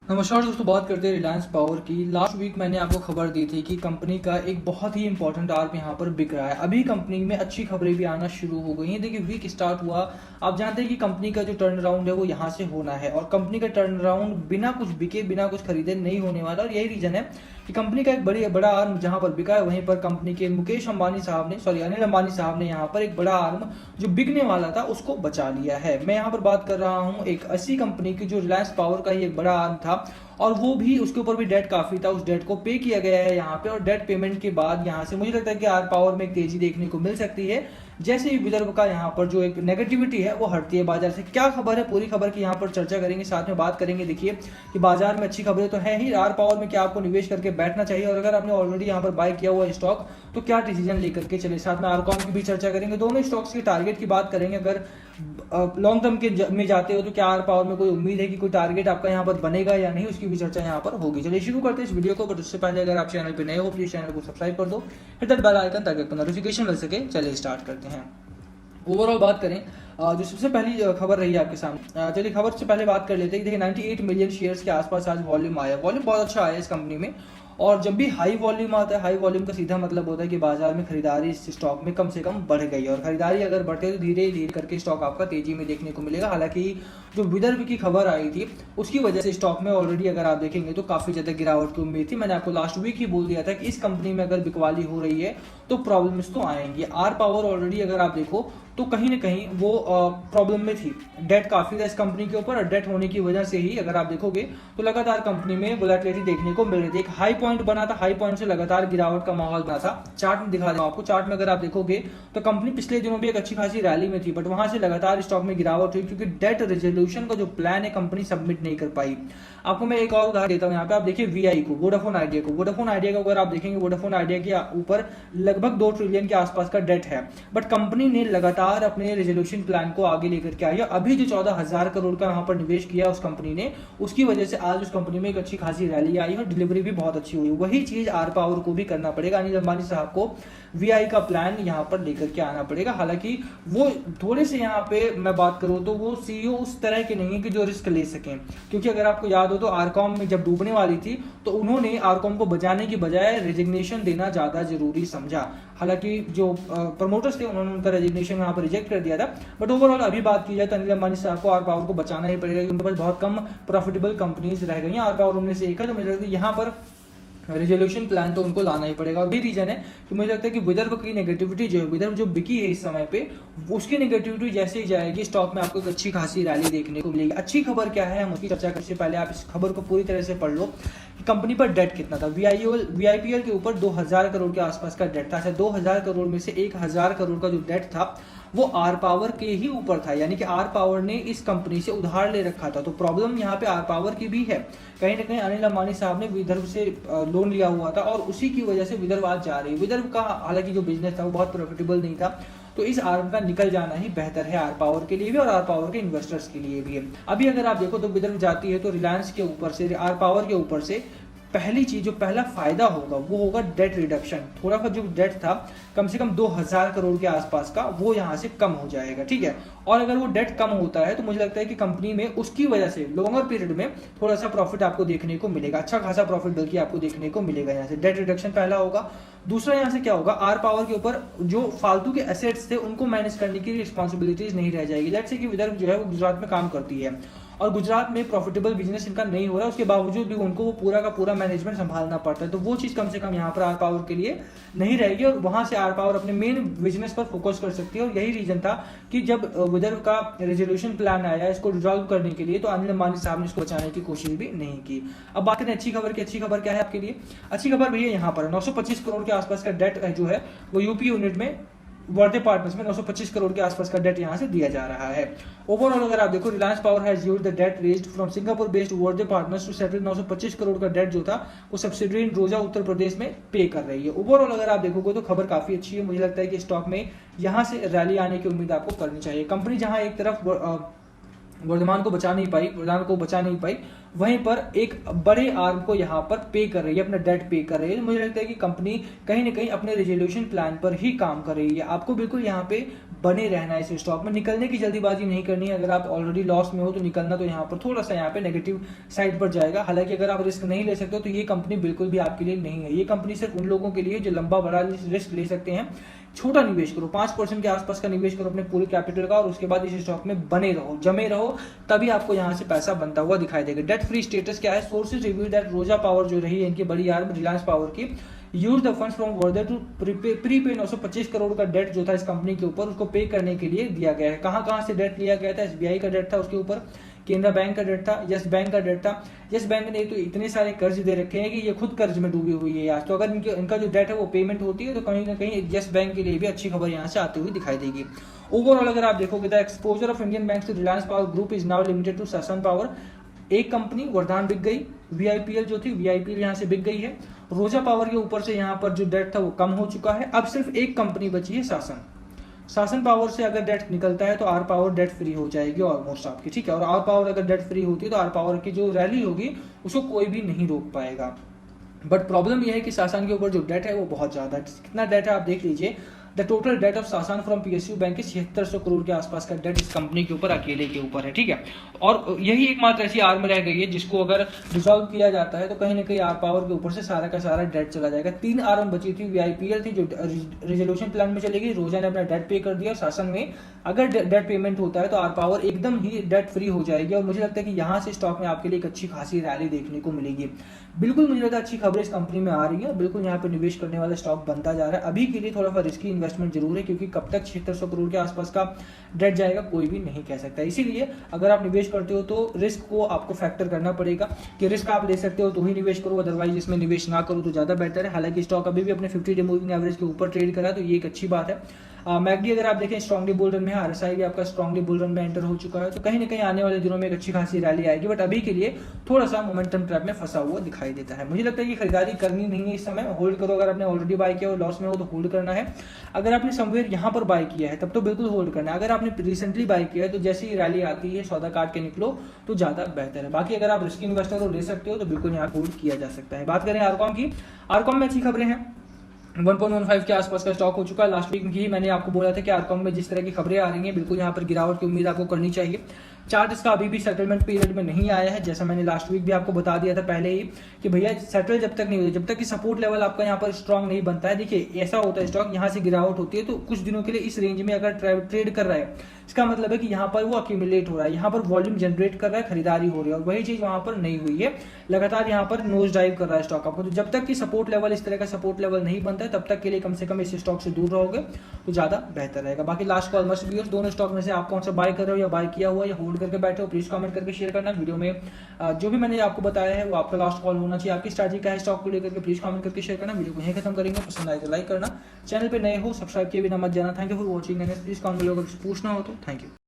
नमस्कार दोस्तों, बात करते हैं रिलायंस पावर की। लास्ट वीक मैंने आपको खबर दी थी कि कंपनी का एक बहुत ही इंपॉर्टेंट आर्म यहाँ पर बिक रहा है। अभी कंपनी में अच्छी खबरें भी आना शुरू हो गई हैं। देखिए, वीक स्टार्ट हुआ, आप जानते हैं कि कंपनी का जो टर्न अराउंड है वो यहाँ से होना है, और कंपनी का टर्न अराउंड बिना कुछ बिके, बिना कुछ खरीदे नहीं होने वाला। और यही रीजन है कि कंपनी का एक बड़ा आर्म जहाँ पर बिका है, वहीं पर कंपनी के मुकेश अंबानी साहब ने, अनिल अंबानी साहब ने यहाँ पर एक बड़ा आर्म जो बिकने वाला था उसको बचा लिया है। मैं यहाँ पर बात कर रहा हूँ एक ऐसी कंपनी की जो रिलायंस पावर का ही एक बड़ा आर्म था, और वो भी उसके ऊपर भी डेट काफी था। उस डेट को पे किया गया है यहाँ पे, और डेट पेमेंट के बाद यहाँ से मुझे लगता है कि आर पावर में एक तेजी देखने को मिल सकती है, जैसे ही विदर्भ का यहाँ पर जो एक नेगेटिविटी है वो हटती है बाजार से। क्या खबर है, पूरी खबर की यहाँ पर चर्चा करेंगे, साथ में बात करेंगे। देखिए कि बाजार में अच्छी खबरें तो है ही, आर पावर में क्या आपको निवेश करके बैठना चाहिए, और अगर आपने ऑलरेडी यहाँ पर बाय किया हुआ स्टॉक तो क्या डिसीजन लेकर के चले। साथ में आरकॉम की भी चर्चा करेंगे, दोनों स्टॉक्स के टारगेट की बात करेंगे। अगर लॉन्ग टर्म के में जाते हो तो क्या आर पावर में कोई उम्मीद है कि कोई टारगेट आपका यहाँ पर बनेगा या नहीं, उसकी भी चर्चा यहाँ पर होगी। चलिए शुरू करते हैं इस वीडियो को, बट उससे पहले अगर आप चैनल पे नए हो प्लीज चैनल को सब्सक्राइब कर दो, हिट दैट बेल आइकन ताकि आपको नोटिफिकेशन मिल सके। चलिए स्टार्ट करते हैं। ओवरऑल बात करें, जो सबसे पहली खबर रही है आपके सामने, चलिए खबर से पहले बात कर लेते हैं। देखिए 98 मिलियन शेयर्स के आसपास आज वॉल्यूम आया। वॉल्यूम बहुत अच्छा आया इस कंपनी में, और जब भी हाई वॉल्यूम आता है, हाई वॉल्यूम का सीधा मतलब होता है कि बाजार में खरीदारी इस स्टॉक में कम से कम बढ़ गई है, और खरीदारी अगर बढ़े तो धीरे धीरे करके स्टॉक आपका तेजी में देखने को मिलेगा। हालांकि जो विदर्भ की खबर आई थी उसकी वजह से स्टॉक में ऑलरेडी अगर आप देखेंगे तो काफी ज्यादा गिरावट की उम्मीद थी। मैंने आपको लास्ट वीक ही बोल दिया था कि इस कंपनी में अगर बिकवाली हो रही है तो प्रॉब्लम्स तो आएंगी। आर पावर ऑलरेडी अगर आप देखो तो कहीं ना कहीं वो प्रॉब्लम में थी, डेट काफी था इस कंपनी के ऊपर, और डेट होने की वजह से ही अगर आप देखोगे तो लगातार कंपनी में वोलेटिलिटी देखने को मिल रही थी। एक हाई पॉइंट बना था, हाई पॉइंट से लगातार गिरावट का माहौल बना था। चार्ट में दिखा दूं आपको, चार्ट में अगर आप देखोगे तो कंपनी पिछले दिनों भी एक अच्छी खासी रैली में थी, बट वहां से लगातार स्टॉक में गिरावट हुई, क्योंकि डेट रेजोल्यूशन का जो प्लान है कंपनी सबमिट नहीं कर पाई। आपको मैं एक और उदाहरण देता हूँ, यहाँ पे आप देखिए वीआई को, वोडाफोन आइडिया को। वोडाफोन आइडिया को अगर आप देखेंगे, वोडाफोन आइडिया के ऊपर लगभग 2 ट्रिलियन के आसपास का डेट है, बट कंपनी ने लगातार अपने रेजोल्यूशन प्लान को आगे लेकर के आई है। अभी जो 14,000 करोड़ का यहाँ पर निवेश किया उस कंपनी ने, उसकी वजह से आज उस कंपनी में एक अच्छी खासी रैली आई और डिलीवरी भी बहुत अच्छी हुई। वही चीज आर पावर को भी करना पड़ेगा। अनिल अंबानी साहब को वीआई का प्लान यहाँ पर लेकर के आना पड़ेगा। हालांकि वो थोड़े से यहाँ पे मैं बात करूँ तो वो सीईओ उस तरह के नहीं है कि जो रिस्क ले सकें, क्योंकि अगर आपको याद हो तो आरकॉम में जब डूबने वाली थी तो उन्होंने आरकॉम को बचाने की बजाय रेजिग्नेशन देना ज्यादा जरूरी समझा। हालांकि जो प्रमोटर्स थे उन्होंने उनका रेजिग्नेशन यहाँ पर रिजेक्ट कर दिया था, बट ओवरऑल अभी बात की जाए तो अनिल अंबानी साहब को आर पावर को बचाना ही पड़ेगा, क्योंकि उनके पास बहुत कम प्रॉफिटेबल कंपनीज रह गई हैं। आर पावर उनमें से एक है, तो मुझे लगता है यहाँ पर रेजोल्यूशन प्लान तो उनको लाना ही पड़ेगा। और भी रीजन है कि मुझे लगता है कि विदर्भ की नेगेटिविटी जो है, विदर्भ जो बिकी है इस समय पे, उसकी नेगेटिविटी जैसे ही जाएगी स्टॉक में आपको एक अच्छी खासी रैली देखने को मिलेगी। अच्छी खबर क्या है हम उसकी चर्चा करने से पहले आप इस खबर को पूरी तरह से पढ़ लो कि कंपनी पर डेट कितना था। वीआईपीएल के ऊपर 2,000 करोड़ के आसपास का डेट था। अच्छा, 2,000 करोड़ में से 1,000 करोड़ का जो डेट था वो आर पावर के ही ऊपर था, यानी कि आर पावर ने इस कंपनी से उधार ले रखा था। तो प्रॉब्लम यहाँ पे आर पावर की भी है। कहीं ना कहीं अनिल अंबानी साहब ने विदर्भ से लोन लिया हुआ था, और उसी की वजह से विदर्भ आज जा रही है। विदर्भ का हालांकि जो बिजनेस था वो बहुत प्रॉफिटेबल नहीं था, तो इस आर्म का निकल जाना ही बेहतर है आर पावर के लिए भी और आर पावर के इन्वेस्टर्स के लिए भी है। अभी अगर आप देखो तो विदर्भ जाती है तो रिलायंस के ऊपर से, आर पावर के ऊपर से पहली चीज, जो पहला फायदा होगा वो होगा डेट रिडक्शन। थोड़ा सा जो डेट था कम से कम 2,000 करोड़ के आसपास का, वो यहाँ से कम हो जाएगा, ठीक है। और अगर वो डेट कम होता है तो मुझे लगता है कि कंपनी में उसकी वजह से लॉन्गर पीरियड में थोड़ा सा प्रॉफिट आपको देखने को मिलेगा, अच्छा खासा प्रॉफिट बल्कि आपको देखने को मिलेगा। यहाँ से डेट रिडक्शन पहला होगा। दूसरा यहाँ से क्या होगा, आर पावर के ऊपर जो फालतू के एसेट्स थे उनको मैनेज करने की रिस्पॉन्सिबिलिटीज नहीं रह जाएगी। लेट्स से कि विदर्भ जो है वो गुजरात में काम करती है और गुजरात में प्रॉफिटेबल बिजनेस इनका नहीं हो रहा है, उसके बावजूद भी उनको वो पूरा का पूरा मैनेजमेंट संभालना पड़ता है। तो वो चीज कम से कम यहाँ पर आर पावर के लिए नहीं रहेगी, और वहां से आर पावर अपने मेन बिजनेस पर फोकस कर सकती है। और यही रीजन था कि जब विदर्भ का रेजोल्यूशन प्लान आया इसको रिजॉल्व करने के लिए, तो अनिल अंबानी साहब ने इसको बचाने की कोशिश भी नहीं की। अब बात करें अच्छी खबर की। अच्छी खबर क्या है आपके लिए? अच्छी खबर भैया यहाँ पर 925 करोड़ के आसपास का डेट जो है वो यूपी यूनिट में वर्दे पार्टनर्स में 925 करोड़ के आसपास का डेट यहां से दिया जा रहा है। ओवरऑल अगर आप देखो, Reliance Power has used the debt raised from Singapore based Varde Partners to settle 925 crore का डेट जो था वो सब्सिडरी इन रोजा उत्तर प्रदेश में पे कर रही है। ओवरऑल अगर आप देखोगे तो खबर काफी अच्छी है। मुझे लगता है कि स्टॉक में यहां से रैली आने की उम्मीद आपको करनी चाहिए। कंपनी जहां एक तरफ वर्धमान को बचा नहीं पाई, वहीं पर एक बड़े आर्म को यहाँ पर पे कर रही है, अपना डेट पे कर रही है। मुझे लगता है कि कंपनी कहीं ना कहीं अपने रेजोल्यूशन प्लान पर ही काम कर रही है। आपको बिल्कुल यहाँ पे बने रहना है इस स्टॉक में, निकलने की जल्दीबाजी नहीं करनी है। अगर आप ऑलरेडी लॉस में हो तो निकलना तो यहाँ पर थोड़ा सा यहाँ पे नेगेटिव साइड पर जाएगा। हालांकि अगर आप रिस्क नहीं ले सकते हो तो ये कंपनी बिल्कुल भी आपके लिए नहीं है। ये कंपनी सिर्फ उन लोगों के लिए जो लंबा बड़ा रिस्क ले सकते हैं। छोटा निवेश करो, 5% के आसपास का निवेश करो अपने पूरे कैपिटल का, और उसके बाद इस स्टॉक में बने रहो, जमे रहो, तभी आपको यहाँ से पैसा बनता हुआ दिखाई देगा। डेट फ्री स्टेटस क्या है? Sources review that Rosa power जो रही है इनकी बड़ी आर्म रिलायंस पावर की, use the funds from Varde to prepay 925 crore का डेट जो था इस कंपनी के ऊपर, उसको पे करने के लिए दिया गया है। कहाँ से डेट लिया गया था? एसबीआई का डेट था उसके ऊपर, केनरा बैंक का डेट था, यस बैंक का डेट था। यस बैंक ने तो इतने सारे कर्ज दे रखे हैं कि ये खुद कर्ज में डूबी हुई है आज। तो अगर इनका जो डेट है वो पेमेंट होती है तो कहीं ना कहीं यस बैंक के लिए भी अच्छी खबर यहाँ से आती हुई दिखाई देगी। ओवरऑल अगर आप देखोगे the exposure of Indian Bank to Reliance Power group is now limited to Sasan power. एक कंपनी वर्धमान बिक गई, वीआईपीएल जो थी वीआईपीएल यहाँ से बिक गई है। रोजा पावर के ऊपर से यहाँ पर जो डेट था वो कम हो चुका है। अब सिर्फ एक कंपनी बची है, सासन पावर से अगर डेट निकलता है तो आर पावर डेट फ्री हो जाएगी ऑलमोस्ट आपकी, ठीक है। और आर पावर अगर डेट फ्री होती है तो आर पावर की जो रैली होगी उसको कोई भी नहीं रोक पाएगा। बट प्रॉब्लम यह है कि सासन के ऊपर जो डेट है वो बहुत ज्यादा है। कितना डेट है आप देख लीजिए। द टोटल डेट ऑफ सासन फ्रॉम पीएसयू बैंक के 7600 करोड़ के आसपास का डेट इस कंपनी के ऊपर अकेले के ऊपर है, ठीक है। और यही एकमात्र ऐसी आर्म रह गई है जिसको अगर डिसॉल्व किया जाता है तो कहीं ना कहीं आर पावर के ऊपर से सारा का सारा डेट चला जाएगा। 3 आर्म बची थी, वीआईपीएल थी जो रेजोल्यूशन प्लान में चलेगी, रोजा ने अपना डेट पे कर दिया। शासन में अगर डेट पेमेंट होता है तो आर पावर एकदम ही डेट फ्री हो जाएगी। और मुझे लगता है कि यहाँ से स्टॉक में आपके लिए एक अच्छी खासी रैली देखने को मिलेगी। बिल्कुल मुझे लगता है अच्छी खबरें इस कंपनी में आ रही है। बिल्कुल यहाँ पे निवेश करने वाला स्टॉक बनता जा रहा है। अभी के लिए थोड़ा सा रिस्की इन्वेस्टमेंट जरूर है, क्योंकि कब तक 7600 करोड़ के आसपास का डेट जाएगा कोई भी नहीं कह सकता। इसीलिए अगर आप निवेश करते हो तो रिस्क को आपको फैक्टर करना पड़ेगा कि रिस्क आप ले सकते हो तो ही निवेश करो, अदरवाइज इसमें निवेश ना करो तो ज्यादा बेहतर है। हालांकि स्टॉक अभी भी अपने 50 डे मूविंग एवरेज के ऊपर ट्रेड करा तो ये एक अच्छी बात है। मैगडी अगर आप देखें स्ट्रांगली बुल रन में है, आरएसआई भी आपका स्ट्रांगली बुल रन में एंटर हो चुका है। तो कहीं ना कहीं आने वाले दिनों में एक अच्छी खासी रैली आएगी। बट अभी के लिए थोड़ा सा मोमेंटम ट्रैप में फंसा हुआ दिखाई देता है। मुझे लगता है कि खरीदारी करनी नहीं है इस समय, होल्ड करो। अगर आपने ऑलरेडी बाय किया और लॉस में हो तो होल्ड करना है। अगर आपने समवेयर यहाँ पर बाय किया है तब तो बिल्कुल होल्ड करना है। अगर आपने रिसेंटली बाय किया है तो जैसे ही रैली आती है सौदा काट के निकलो तो ज्यादा बेहतर है। बाकी अगर आप रिस्की इन्वेस्टर को ले सकते हो तो बिल्कुल यहाँ होल्ड किया जा सकता है। बात करें आरकॉम की, आरकॉम में अच्छी खबरें हैं। 1.15 के आसपास का स्टॉक हो चुका है। लास्ट वीक ही मैंने आपको बोला था कि आरकॉम में जिस तरह की खबरें आ रही हैं बिल्कुल यहाँ पर गिरावट की उम्मीद आपको करनी चाहिए। चार्ट इसका अभी भी सेटलमेंट पीरियड में नहीं आया है, जैसा मैंने लास्ट वीक भी आपको बता दिया था पहले ही कि भैया सेटल जब तक नहीं होता, जब तक कि सपोर्ट लेवल आपका यहाँ पर स्ट्रांग नहीं बनता है। देखिए ऐसा होता है स्टॉक यहाँ से गिरावट होती है तो कुछ दिनों के लिए इस रेंज में अगर ट्रेड कर रहा है इसका मतलब है कि यहाँ पर वो अक्यूमुलेट हो रहा है, यहाँ पर वॉल्यूम जनरेट कर रहा है, खरीदारी हो रही है। और वही चीज वहां पर नहीं हुई है, लगातार यहाँ पर नोज डाइव कर रहा है स्टॉक आपको। तो जब तक कि सपोर्ट लेवल इस तरह का सपोर्ट लेवल नहीं बनता है तब तक के लिए कम से कम इस स्टॉक से दूर रहोगे तो ज्यादा बेहतर रहेगा। बाकी लास्ट कॉल मस्ट व्यूअर्स, दोनों स्टॉक में से आप कौन सा बाय कर रहे हो या बाय किया हुआ या होल्ड करके बैठे हो, प्लीज कमेंट करके शेयर करना। वीडियो में जो भी मैंने आपको बताया है वो आपका लास्ट कॉल होना चाहिए। आपकी स्ट्रैटेजी क्या है स्टॉक को लेकर के प्लीज कमेंट करके शेयर करना। वीडियो को यहीं खत्म करेंगे, पसंद आए तो लाइक करना, चैनल पे नए हो सब्सक्राइब किए बिना मत जाना। Thank you for watching and please comment पूछना हो तो थैंक यू।